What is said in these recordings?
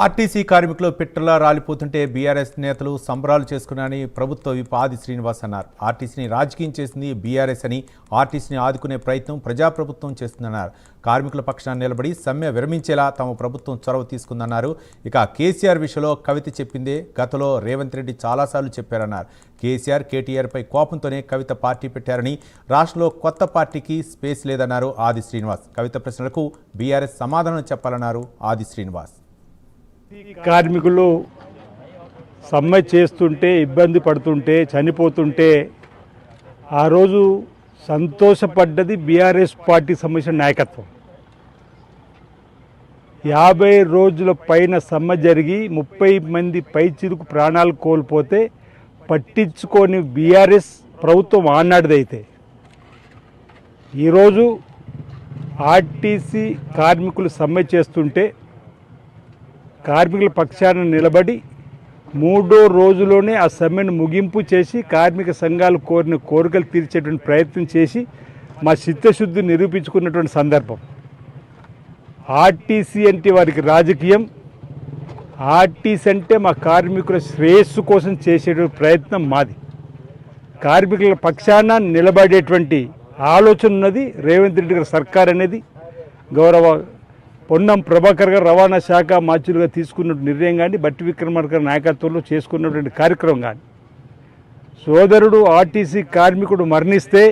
RTC కార్మికులు పిట్టలా రాలిపోతుంటే BRS నేతలు సంబరాలు చేసుకున్నారని ప్రభుత్వ విప్ ఆది శ్రీనివాస్ అన్నారు. ఆర్టీసీని రాజకీయం చేసింది బీఆర్ఎస్ అని, ఆర్టీసీని ఆదుకునే ప్రయత్నం ప్రజాప్రభుత్వం చేస్తుందన్నారు. కార్మికుల పక్షాన నిలబడి సమ్మె విరమించేలా తమ ప్రభుత్వం చొరవ తీసుకుందన్నారు. ఇక కేసీఆర్ విషయంలో కవిత చెప్పిందే గతంలో రేవంత్ రెడ్డి చాలాసార్లు చెప్పారన్నారు. కేసీఆర్ కేటీఆర్పై కోపంతోనే కవిత పార్టీ పెట్టారని, రాష్ట్రంలో కొత్త పార్టీకి స్పేస్ లేదన్నారు ఆది శ్రీనివాస్. కవిత ప్రశ్నలకు బీఆర్ఎస్ సమాధానం చెప్పాలన్నారు ఆది శ్రీనివాస్. కార్మికులు సమ్మె చేస్తుంటే, ఇబ్బంది పడుతుంటే, చనిపోతుంటే ఆ రోజు సంతోషపడ్డది బీఆర్ఎస్ పార్టీ సంబంధించిన నాయకత్వం. 50 రోజుల పైన సమ్మె జరిగి 30 మంది పైచిలుకు ప్రాణాలు కోల్పోతే పట్టించుకొని బీఆర్ఎస్ ప్రభుత్వం ఆనాటిదైతే, ఈరోజు ఆర్టీసీ కార్మికులు సమ్మె చేస్తుంటే కార్మికుల పక్షాన నిలబడి 3వ రోజులోనే ఆ సమ్మెను ముగింపు చేసి కార్మిక సంఘాలు కోరిన కోరికలు తీర్చేటువంటి ప్రయత్నం చేసి మా చిత్తశుద్ధి నిరూపించుకున్నటువంటి సందర్భం. ఆర్టీసీ అంటే వారికి రాజకీయం, ఆర్టీసీ అంటే మా కార్మికుల శ్రేయస్సు కోసం చేసేటువంటి ప్రయత్నం మాది. కార్మికుల పక్షాన నిలబడేటువంటి ఆలోచన ఉన్నది రేవంత్ రెడ్డి గారి సర్కార్ అనేది. గౌరవ పొన్నం ప్రభాకర్ గారు రవాణా శాఖ మార్చులుగా తీసుకున్న నిర్ణయం కానీ, బట్టి విక్రమార్క నాయకత్వంలో చేసుకున్నటువంటి కార్యక్రమం కానీ, సోదరుడు ఆర్టీసీ కార్మికుడు మరణిస్తే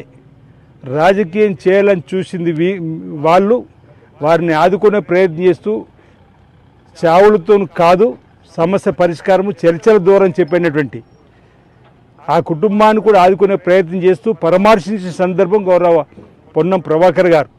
రాజకీయం చేయాలని చూసింది వాళ్ళు. వారిని ఆదుకునే ప్రయత్నం చేస్తూ చావులతో కాదు, సమస్య పరిష్కారము చర్చల దూరం చెప్పినటువంటి ఆ కుటుంబాన్ని కూడా ఆదుకునే ప్రయత్నం చేస్తూ పరామర్శించిన సందర్భం గౌరవ పొన్నం ప్రభాకర్ గారు.